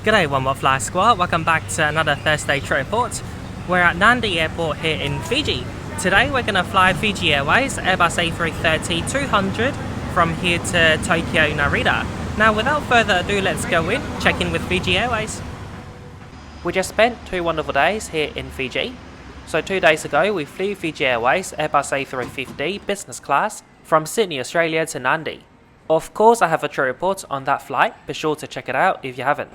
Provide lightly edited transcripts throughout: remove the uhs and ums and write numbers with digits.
G'day One More Fly Squad, welcome back to another Thursday trip report. We're at Nandi Airport here in Fiji. Today we're going to fly Fiji Airways Airbus A320-200 from here to Tokyo Narita. Now without further ado, let's go in, check in with Fiji Airways. We just spent 2 wonderful days here in Fiji. So 2 days ago we flew Fiji Airways Airbus A350 business class from Sydney, Australia to Nandi. Of course I have a trip report on that flight, be sure to check it out if you haven't.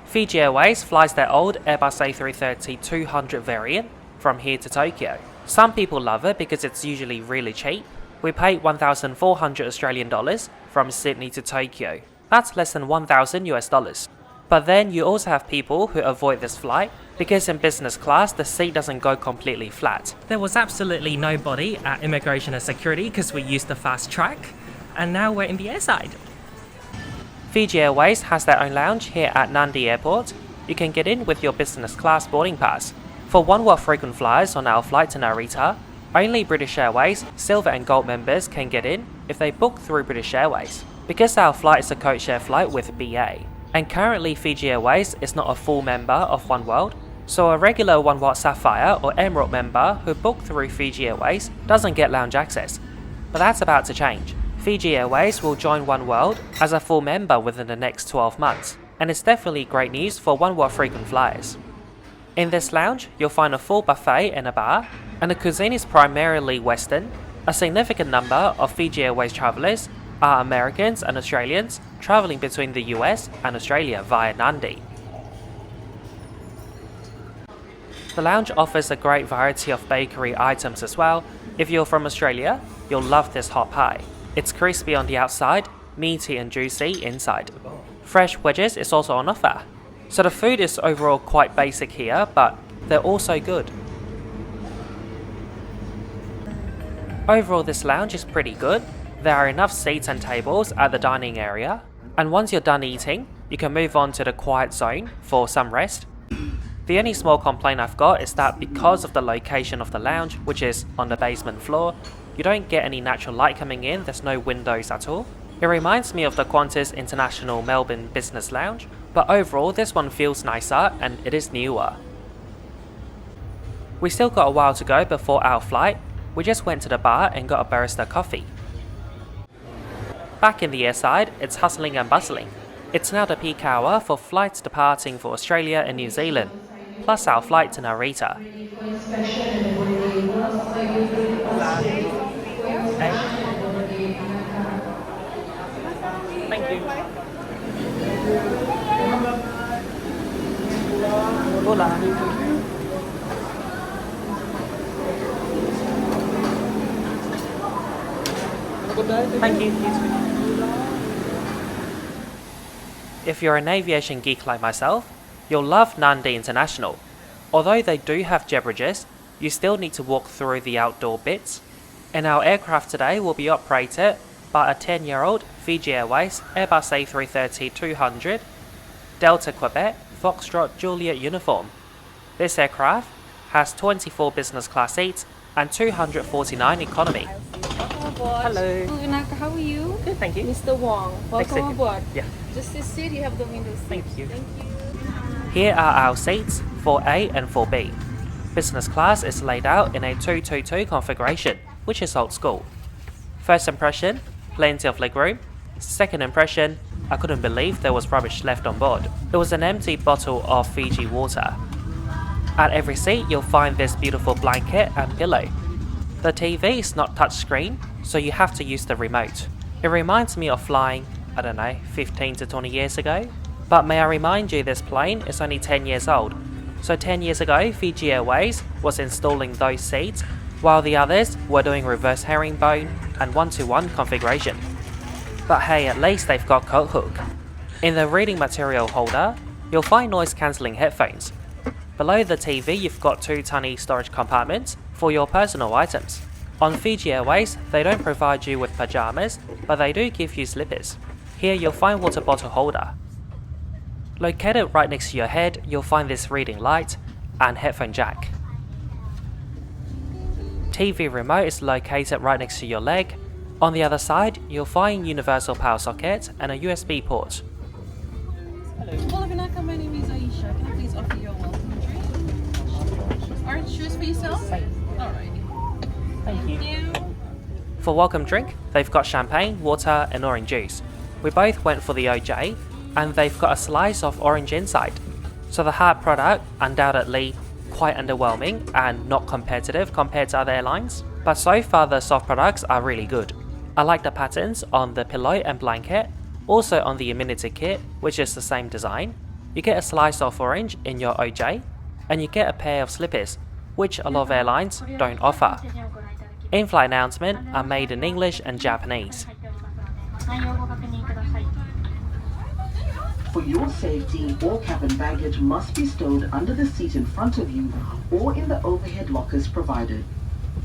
Fiji Airways flies their old Airbus A330-200 variant from here to Tokyo. Some people love it because it's usually really cheap. We paid 1,400 Australian dollars from Sydney to Tokyo. That's less than 1,000 US dollars. But then you also have people who avoid this flight because in business class the seat doesn't go completely flat. There was absolutely nobody at immigration and security because we used the fast track, and now we're in the airside. Fiji Airways has their own lounge here at Nandi Airport. You can get in with your business class boarding pass. For one-world frequent flyers on our flight to Narita, only British Airways Silver and Gold members can get in if they book through British Airways. Because our flight is a codeshare flight with BA, and currently Fiji Airways is not a full member of oneworld, so a regular oneworld Sapphire or Emerald member who book through Fiji Airways doesn't get lounge access. But that's about to change. Fiji Airways will join oneworld as a full member within the next 12 months, and it's definitely great news for oneworld frequent flyers. In this lounge, you'll find a full buffet and a bar, and the cuisine is primarily Western. A significant number of Fiji Airways travellers are Americans and Australians travelling between the US and Australia via Nandi. The lounge offers a great variety of bakery items as well. If you're from Australia, you'll love this hot pie. It's crispy on the outside, meaty and juicy inside. Fresh wedges is also on offer. So the food is overall quite basic here, but they're also good. Overall this lounge is pretty good. There are enough seats and tables at the dining area, and once you're done eating, you can move on to the quiet zone for some rest. The only small complaint I've got is that because of the location of the lounge, which is on the basement floor, you don't get any natural light coming in, there's no windows at all. It reminds me of the Qantas International Melbourne Business Lounge, but overall this one feels nicer and it is newer. We still got a while to go before our flight. We just went to the bar and got a barista coffee. Back in the airside, it's hustling and bustling. It's now the peak hour for flights departing for Australia and New Zealand, plus our flight to Narita. Thank you. Hola. Thank you. If you're an aviation geek like myself, you'll love Nandi International. Although they do have jet bridges, you still need to walk through the outdoor bits. And our aircraft today will be operated by a 10-year-old Fiji Airways Airbus A330-200 Delta Quebec Foxtrot Juliet uniform. This aircraft has 24 business class seats and 249 economy. Hello. How are you? Good, thank you. Mr. Wong, welcome aboard. Yeah. Just this seat, you have the window seat. Thank you. Thank you. Here are our seats, 4A and 4B. Business class is laid out in a 222 configuration, which is old school. First impression, plenty of legroom. Second impression, I couldn't believe there was rubbish left on board. It was an empty bottle of Fiji water. At every seat, you'll find this beautiful blanket and pillow. The TV is not touchscreen, so you have to use the remote. It reminds me of flying, 15 to 20 years ago. But may I remind you, this plane is only 10 years old. So 10 years ago, Fiji Airways was installing those seats, while the others were doing reverse herringbone and one-to-one configuration. But hey, at least they've got coat hook. In the reading material holder, you'll find noise-cancelling headphones. Below the TV, you've got 2 tiny storage compartments for your personal items. On Fiji Airways, they don't provide you with pajamas, but they do give you slippers. Here you'll find water bottle holder. Located right next to your head, you'll find this reading light and headphone jack. TV remote is located right next to your leg. On the other side, you'll find universal power socket and a USB port. Hello. My name is Thank you. Thank you. For welcome drink, they've got champagne, water and orange juice. We both went for the OJ and they've got a slice of orange inside. So the hard product, undoubtedly quite underwhelming and not competitive compared to other airlines. But so far the soft products are really good. I like the patterns on the pillow and blanket, also on the amenity kit, which is the same design. You get a slice of orange in your OJ and you get a pair of slippers, which a lot of airlines don't offer. In-flight announcements are made in English and Japanese. For your safety, all cabin baggage must be stowed under the seat in front of you or in the overhead lockers provided.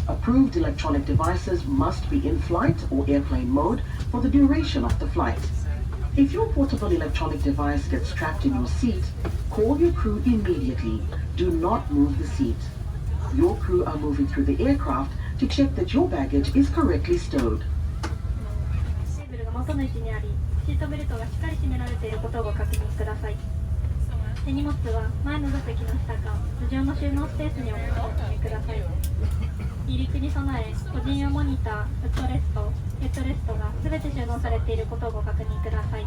Approved electronic devices must be in flight or airplane mode for the duration of the flight. If your portable electronic device gets trapped in your seat, call your crew immediately. Do not move the seat. Your crew are moving through the aircraft to check that your baggage is correctly stowed. 元の位置にあり、シートベルトがしっかり締められていることをご確認ください。手荷物は前の座席の下か頭上の収納スペースにお持ちください。離陸に備え、個人用モニター、フットレスト、ヘッドレストがすべて収納されていることをご確認ください。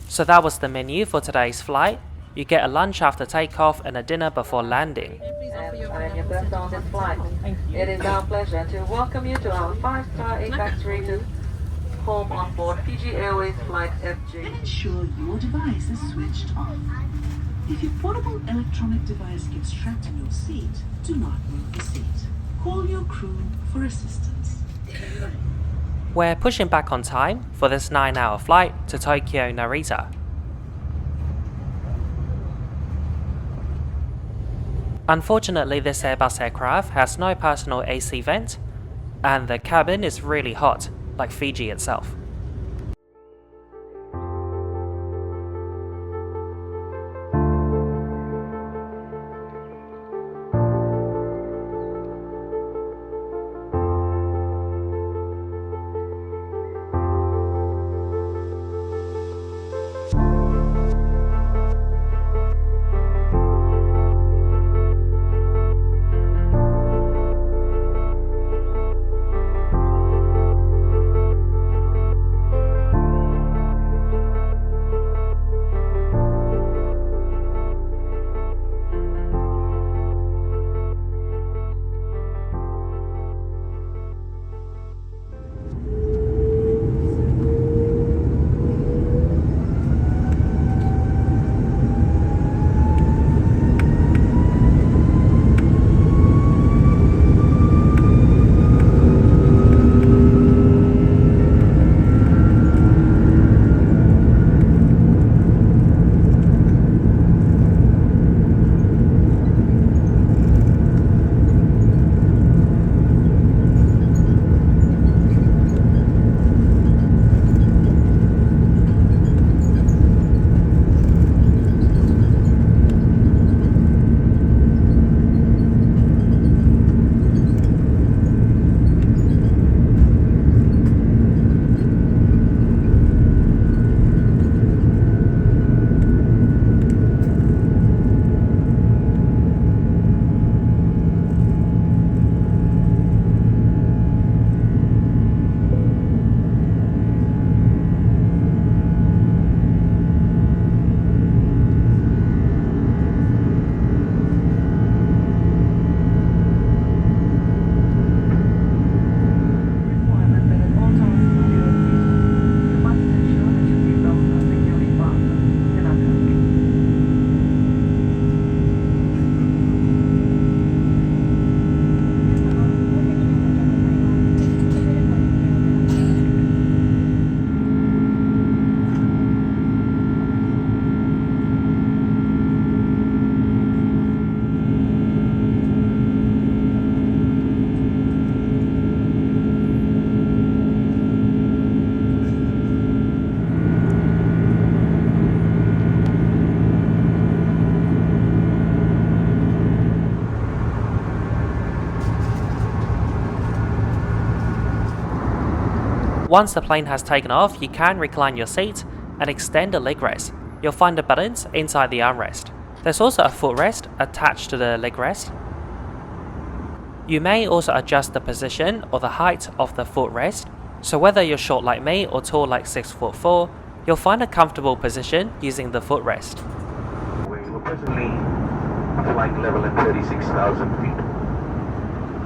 So that was the menu for today's flight. You get a lunch after takeoff and a dinner before landing. I am your best on this flight. It is our pleasure to welcome you to our 5-star APEX rated home on board Fiji Airways flight FJ. Ensure your device is switched off. If your portable electronic device gets trapped in your seat, do not move the seat. Call your crew for assistance. We're pushing back on time for this 9-hour flight to Tokyo Narita. Unfortunately, this Airbus aircraft has no personal AC vent, and the cabin is really hot, like Fiji itself. Once the plane has taken off, you can recline your seat and extend the leg rest. You'll find the buttons inside the armrest. There's also a footrest attached to the leg rest. You may also adjust the position or the height of the footrest, so whether you're short like me or tall like 6'4", you'll find a comfortable position using the footrest. We're presently flying level at 36,000 feet.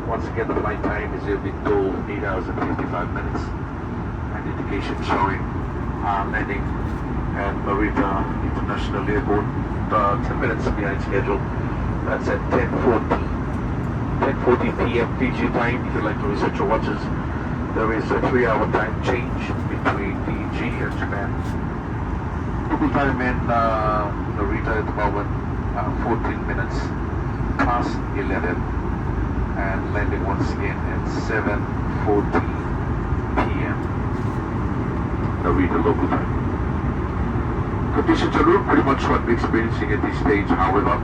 Once again, the flight time is been told 8 hours and 55 minutes. An indication showing landing at Narita International Airport 10 minutes behind schedule. That's at 10:40 p.m. Fiji time. If you'd like to reset your watches, there is a 3-hour time change between Fiji and Japan. Local time in Narita at the moment, 14 minutes past 11, and landing once again at 7:40 p.m. Narita local time. Conditions are pretty much what we're experiencing at this stage. However,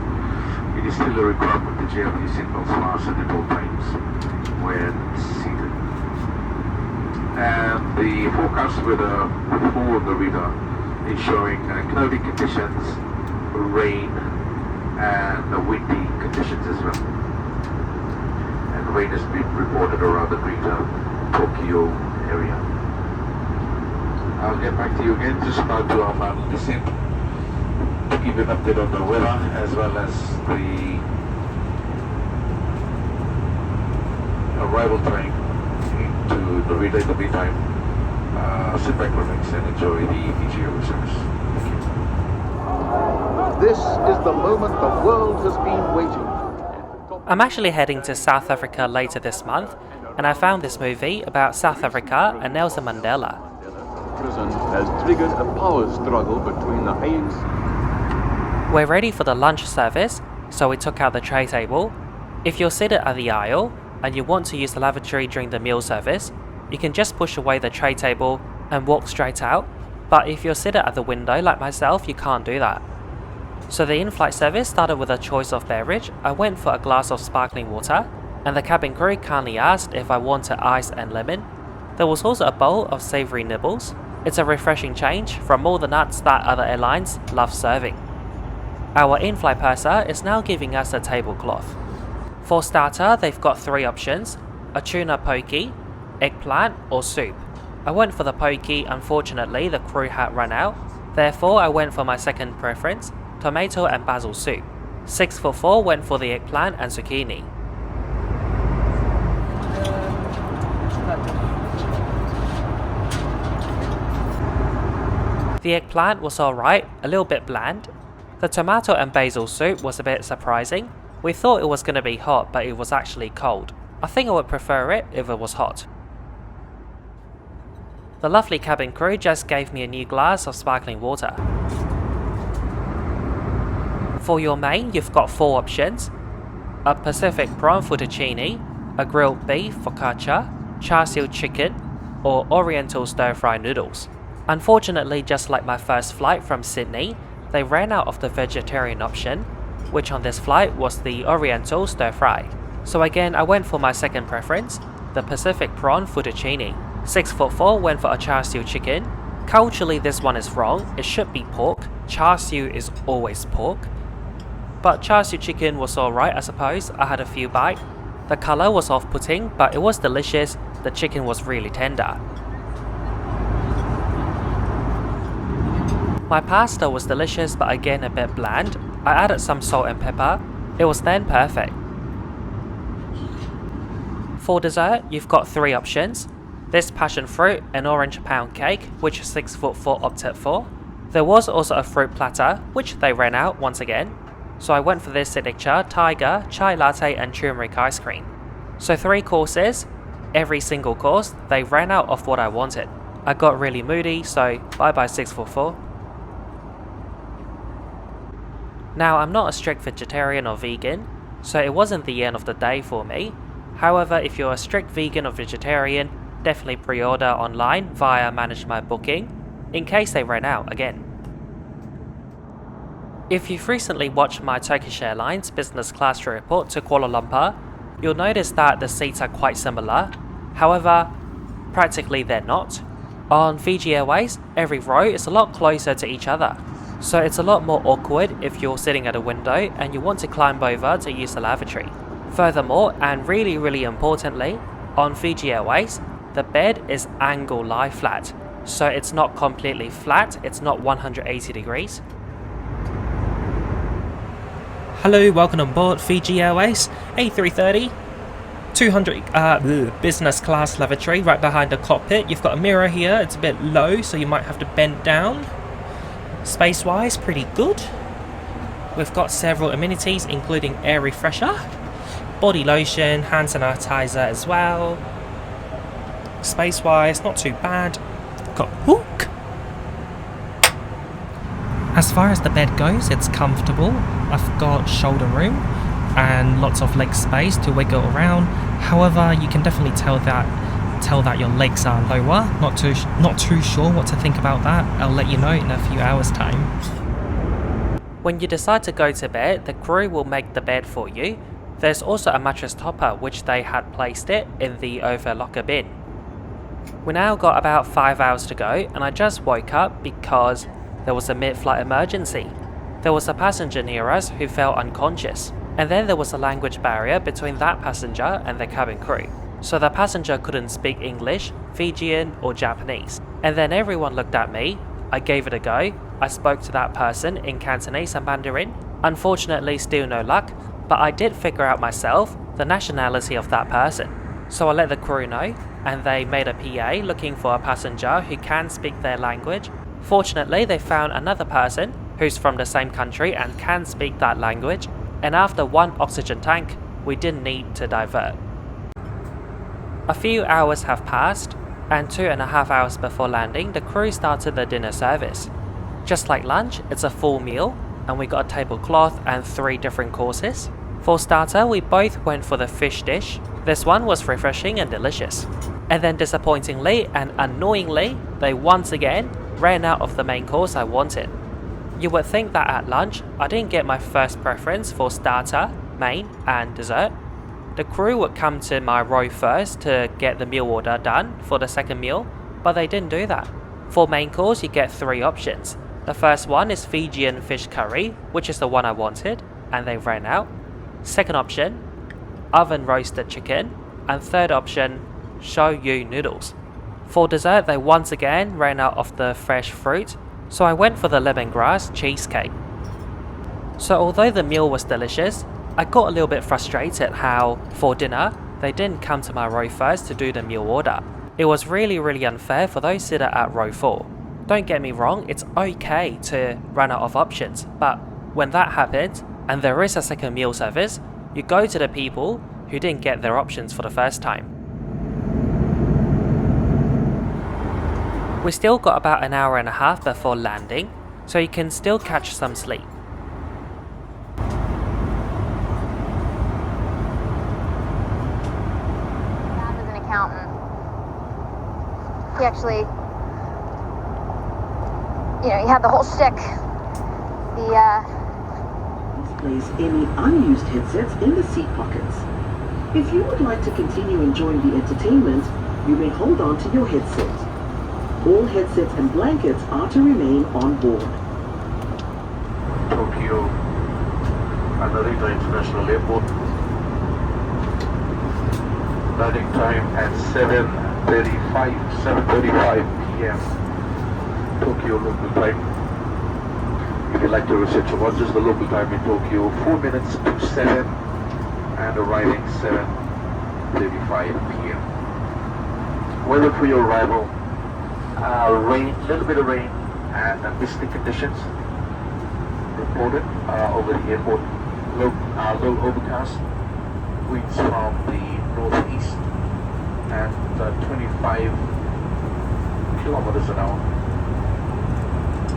it is still a requirement that you have your signals fastened at all times when seated. And the forecast weather for Narita is showing cloudy conditions, rain, and windy conditions as well. And rain has been reported around the greater Tokyo area. I'll get back to you again just about to our final descent to give you an update on the weather as well as the arrival time into Narita in the meantime. Sit back, relax, and enjoy the Fiji Airways service. Thank you. This is the moment the world has been waiting for. I'm actually heading to South Africa later this month, and I found this movie about South Africa and Nelson Mandela. Prison has triggered a power struggle between the ANC. We're ready for the lunch service, so we took out the tray table. If you're seated at the aisle and you want to use the lavatory during the meal service, you can just push away the tray table and walk straight out, but if you're seated at the window like myself, you can't do that. So the in-flight service started with a choice of beverage. I went for a glass of sparkling water, and the cabin crew kindly asked if I wanted ice and lemon. There was also a bowl of savoury nibbles. It's a refreshing change from all the nuts that other airlines love serving. Our in-flight purser is now giving us a tablecloth. For starter, they've got 3 options: a tuna poke, eggplant or soup. I went for the poke. Unfortunately, the crew had run out. Therefore, I went for my second preference, tomato and basil soup. 644 went for the eggplant and zucchini. The eggplant was alright, a little bit bland. The tomato and basil soup was a bit surprising. We thought it was going to be hot, but it was actually cold. I think I would prefer it if it was hot. The lovely cabin crew just gave me a new glass of sparkling water. For your main, you've got 4 options: a Pacific prawn fettuccine, a grilled beef focaccia, char siu chicken, or oriental stir-fry noodles. Unfortunately, just like my first flight from Sydney, they ran out of the vegetarian option, which on this flight was the oriental stir-fry. So again, I went for my second preference, the Pacific prawn fettuccine. 644 went for a char siu chicken. Culturally, this one is wrong. It should be pork. Char siu is always pork. But char siu chicken was alright, I suppose. I had a few bites. The colour was off-putting, but it was delicious. The chicken was really tender. My pasta was delicious, but again a bit bland. I added some salt and pepper. It was then perfect. For dessert, you've got 3 options: this passion fruit and orange pound cake, which 6'4" opted for. There was also a fruit platter, which they ran out once again. So I went for this signature tiger, chai latte and turmeric ice cream. So 3 courses. Every single course, they ran out of what I wanted. I got really moody, so bye bye 644. Now, I'm not a strict vegetarian or vegan, so it wasn't the end of the day for me. However, if you're a strict vegan or vegetarian, definitely pre-order online via Manage My Booking, in case they ran out again. If you've recently watched my Turkish Airlines business class trip report to Kuala Lumpur, you'll notice that the seats are quite similar. However, practically they're not. On Fiji Airways, every row is a lot closer to each other. So it's a lot more awkward if you're sitting at a window and you want to climb over to use the lavatory. Furthermore, and really importantly, on Fiji Airways, the bed is angle lie flat, so it's not completely flat, it's not 180 degrees. Hello, welcome on board Fiji Airways A320-200 business class lavatory right behind the cockpit. You've got a mirror here, it's a bit low so you might have to bend down. Space wise, pretty good. We've got several amenities including air refresher, body lotion, hand sanitizer as well. Space wise, not too bad. Got hook. As far as the bed goes, it's comfortable. I've got shoulder room and lots of leg space to wiggle around. However, you can definitely tell that your legs are lower. Not too sure what to think about that. I'll let you know in a few hours' time. When you decide to go to bed, the crew will make the bed for you. There's also a mattress topper which they had placed it in the overlocker bin. We now got about 5 hours to go and I just woke up because there was a mid-flight emergency. There was a passenger near us who fell unconscious, and then there was a language barrier between that passenger and the cabin crew. So the passenger couldn't speak English, Fijian or Japanese. And then everyone looked at me, I gave it a go, I spoke to that person in Cantonese and Mandarin. Unfortunately still no luck, but I did figure out myself the nationality of that person. So I let the crew know, and they made a PA looking for a passenger who can speak their language. Fortunately, they found another person who's from the same country and can speak that language, and after one oxygen tank, we didn't need to divert. A few hours have passed, and 2.5 hours before landing, the crew started the dinner service. Just like lunch, it's a full meal, and we got a tablecloth and 3 different courses. For starter, we both went for the fish dish. This one was refreshing and delicious. And then disappointingly and annoyingly, they once again ran out of the main course I wanted. You would think that at lunch, I didn't get my first preference for starter, main and dessert. The crew would come to my row first to get the meal order done for the second meal, but they didn't do that. For main course, you get 3 options. The first one is Fijian fish curry, which is the one I wanted, and they ran out. Second option, oven roasted chicken, and third option, shoyu noodles. For dessert, they once again ran out of the fresh fruit, so I went for the lemongrass cheesecake. So although the meal was delicious, I got a little bit frustrated how, for dinner, they didn't come to my row first to do the meal order. It was really unfair for those seated at row 4. Don't get me wrong, it's okay to run out of options, but when that happens, and there is a second meal service, you go to the people who didn't get their options for the first time. We still got about an hour and a half before landing, so you can still catch some sleep. Dad was an accountant. He actually, he had the whole shtick. Place any unused headsets in the seat pockets. If you would like to continue enjoying the entertainment, you may hold on to your headset. All headsets and blankets are to remain on board. Tokyo Narita International Airport. Landing time at 7:35 p.m. Tokyo local time. If you'd like to reset your watches, the local time in Tokyo 4 minutes to 7 and arriving 7:35 p.m. Weather for your arrival, rain, little bit of rain and misty conditions reported over the airport. Low overcast, winds from the northeast and 25 kilometers an hour.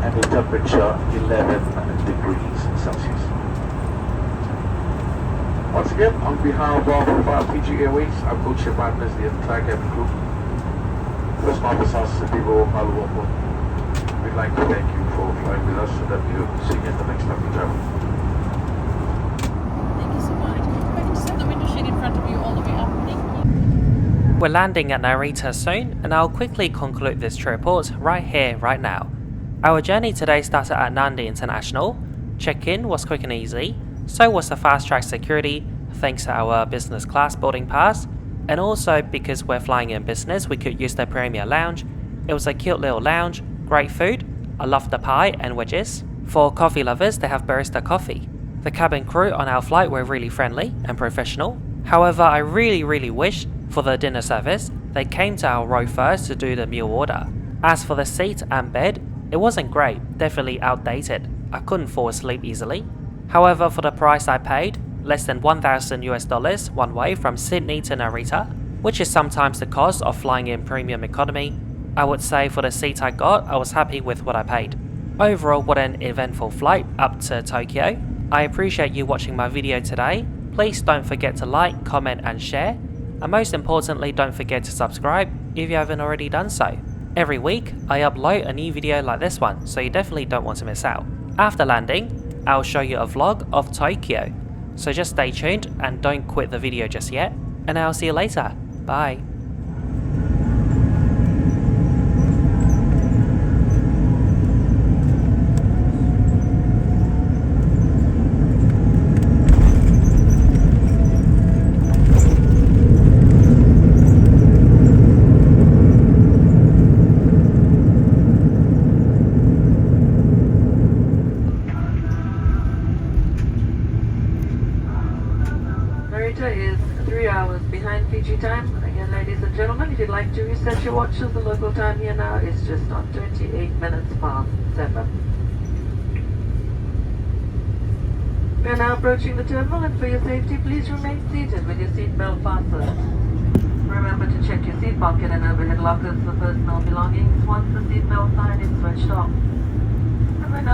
And the temperature 11 degrees Celsius. Once again, on behalf of Fiji Airways, our co-chair partners, the entire cabin crew, First Officer Sadivo Maluopo, we'd like to thank you for flying with us so that you'll see you the next time we travel. Thank you so much. If I can just have the window shade in front of you all the way up. Thank you. We're landing at Narita soon, and I'll quickly conclude this trip report right here, right now. Our journey today started at Nandi International. Check-in was quick and easy, so was the fast-track security, thanks to our business class boarding pass, and also because we're flying in business, we could use the Premier Lounge. It was a cute little lounge, great food, I love the pie and wedges. For coffee lovers, they have barista coffee. The cabin crew on our flight were really friendly and professional. However, I really wish for the dinner service, they came to our row first to do the meal order. As for the seat and bed, it wasn't great, definitely outdated. I couldn't fall asleep easily. However, for the price I paid, less than $1,000 one way from Sydney to Narita, which is sometimes the cost of flying in premium economy, I would say for the seat I got, I was happy with what I paid. Overall, what an eventful flight up to Tokyo. I appreciate you watching my video today. Please don't forget to like, comment and share. And most importantly, don't forget to subscribe if you haven't already done so. Every week, I upload a new video like this one, so you definitely don't want to miss out. After landing, I'll show you a vlog of Tokyo. So just stay tuned and don't quit the video just yet. And I'll see you later. Bye. Is 3 hours behind Fiji time. Again, ladies and gentlemen, if you'd like to reset your watches, the local time here now is just on 28 minutes past 7. We are now approaching the terminal, and for your safety, please remain seated with your seatbelt fastened. Remember to check your seat pocket and overhead lockers for personal belongings once the seatbelt sign is switched off. And when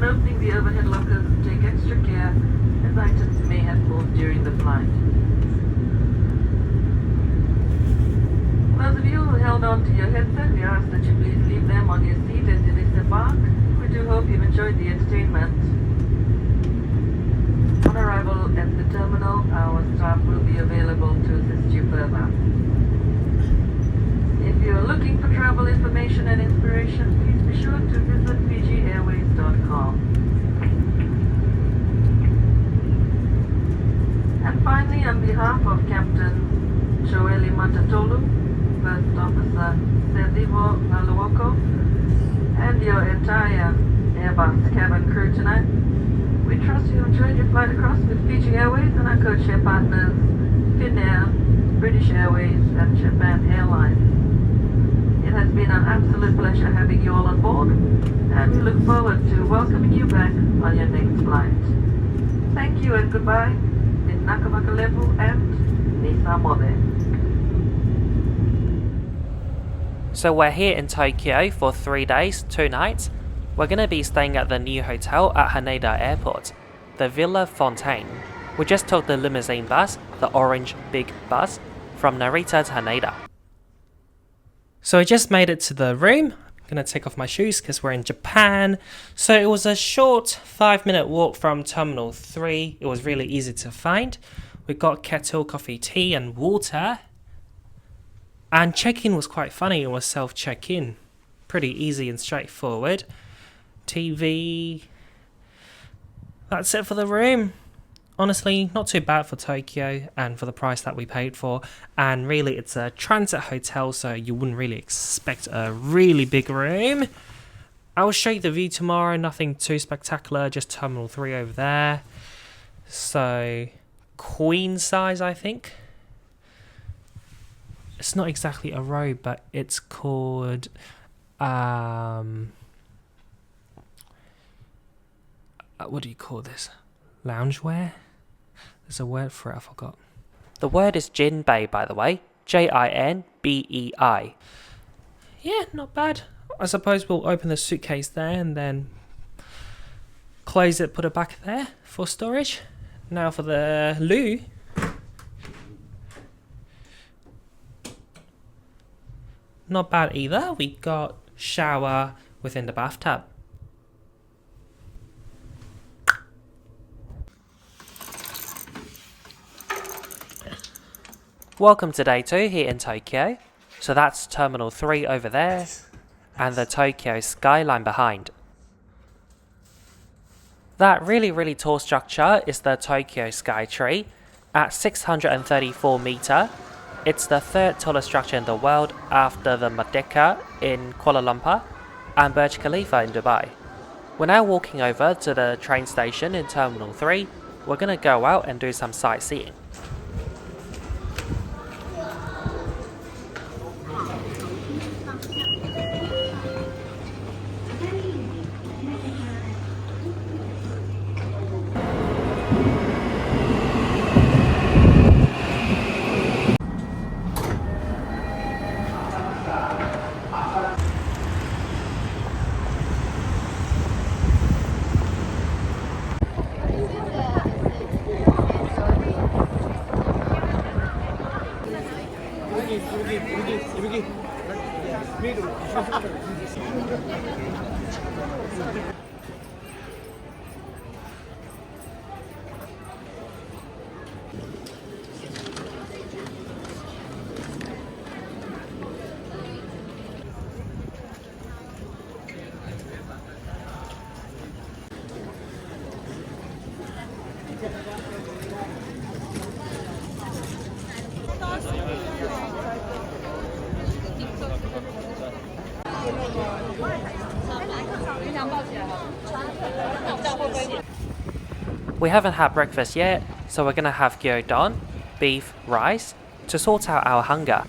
opening the overhead lockers, take extra care as items may have moved during the flight. Those of you who held on to your headset, we ask that you please leave them on your seat as you disembark. We do hope you've enjoyed the entertainment. On arrival at the terminal, our staff will be available to assist you further. If you are looking for travel information and inspiration, please be sure to visit FijiAirways.com. And finally, on behalf of Captain Joeli Matatolu, First Officer Sedivo Naluoko, and your entire Airbus cabin crew tonight, we trust you enjoyed your flight across with Fiji Airways and our codeshare partners Finnair, British Airways and Japan Airlines. It has been an absolute pleasure having you all on board, and we look forward to welcoming you back on your next flight. Thank you and goodbye. Nakamaka and Nisa Mode. So we're here in Tokyo for 3 days, 2 nights. We're going to be staying at the new hotel at Haneda Airport, the Villa Fontaine. We just took the limousine bus, the orange big bus, from Narita to Haneda. So I just made it to the room. I'm going to take off my shoes because we're in Japan. So it was a short 5-minute walk from Terminal 3. It was really easy to find. We got kettle, coffee, tea and water. And check-in was quite funny. It was self-check-in. Pretty easy and straightforward. TV. That's it for the room. Honestly, not too bad for Tokyo and for the price that we paid for. And really, it's a transit hotel, so you wouldn't really expect a really big room. I will show you the view tomorrow. Nothing too spectacular, just Terminal 3 over there. So, queen size, I think. It's not exactly a row, but it's called... what do you call this? Loungewear? There's a word for it, I forgot. The word is Jinbei, by the way. Jinbei. Yeah, not bad. I suppose we'll open the suitcase there and then close it, put it back there for storage. Now for the loo. Not bad either. We got shower within the bathtub. Welcome to day 2 here in Tokyo. So that's Terminal 3 over there and the Tokyo skyline behind. That really tall structure is the Tokyo Sky Tree at 634 meter. It's the third tallest structure in the world after the Merdeka in Kuala Lumpur and Burj Khalifa in Dubai. We're now walking over to the train station in Terminal 3. We're gonna go out and do some sightseeing. We haven't had breakfast yet, so we're gonna have gyudon, beef, rice, to sort out our hunger.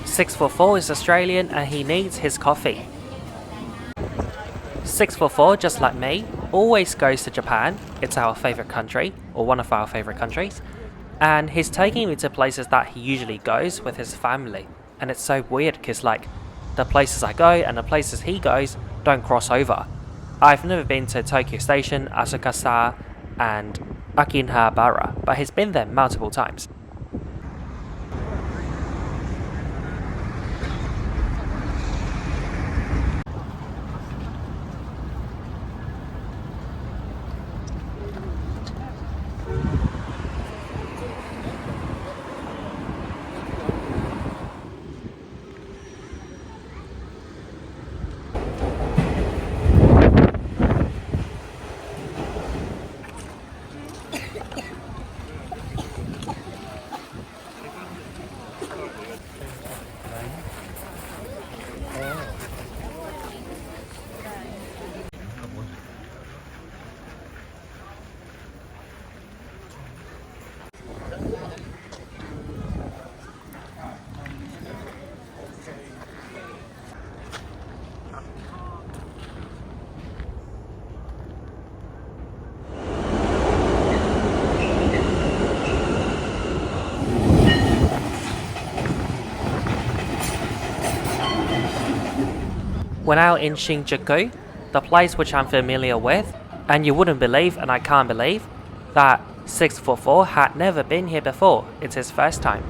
"644 is Australian and he needs his coffee." 644, just like me, always goes to Japan. It's our favourite country, or one of our favourite countries. And he's taking me to places that he usually goes with his family. And it's so weird because like, the places I go and the places he goes don't cross over. I've never been to Tokyo Station, Asukasa and Akihabara, but he's been there multiple times. We're now in Shinjuku, the place which I'm familiar with, and you wouldn't believe, and I can't believe, that 644 had never been here before. It's his first time.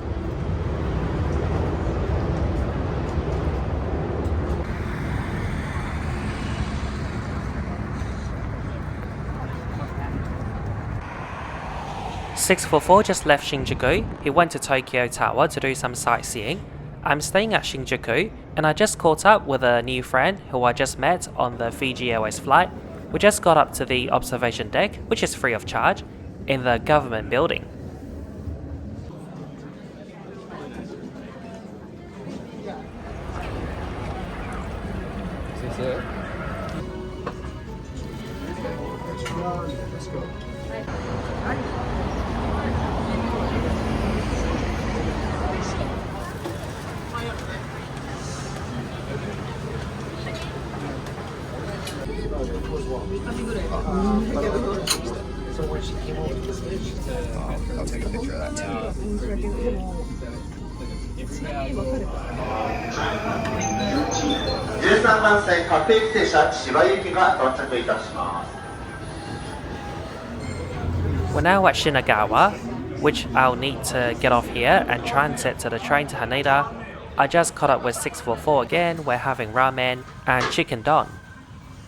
"644 just left Shinjuku. He went to Tokyo Tower to do some sightseeing. I'm staying at Shinjuku, and I just caught up with a new friend who I just met on the Fiji Airways flight. We just got up to the observation deck, which is free of charge, in the government building. So when she came over to the stage I'll take a picture of that too. 13番線各駅停車千葉行きが到着いたします。 We're now at Shinagawa, which I'll need to get off here and transit to the train to Haneda. I just caught up with 644 again. We're having ramen and chicken don.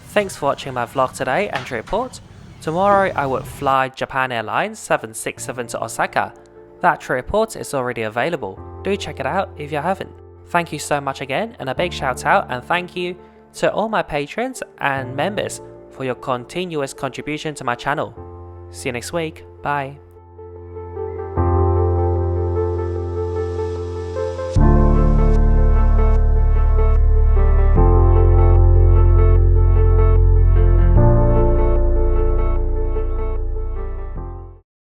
Thanks for watching my vlog today and report. Tomorrow I would fly Japan Airlines 767 to Osaka. That trip report is already available. Do check it out if you haven't. Thank you so much again, and a big shout out and thank you to all my patrons and members for your continuous contribution to my channel. See you next week. Bye.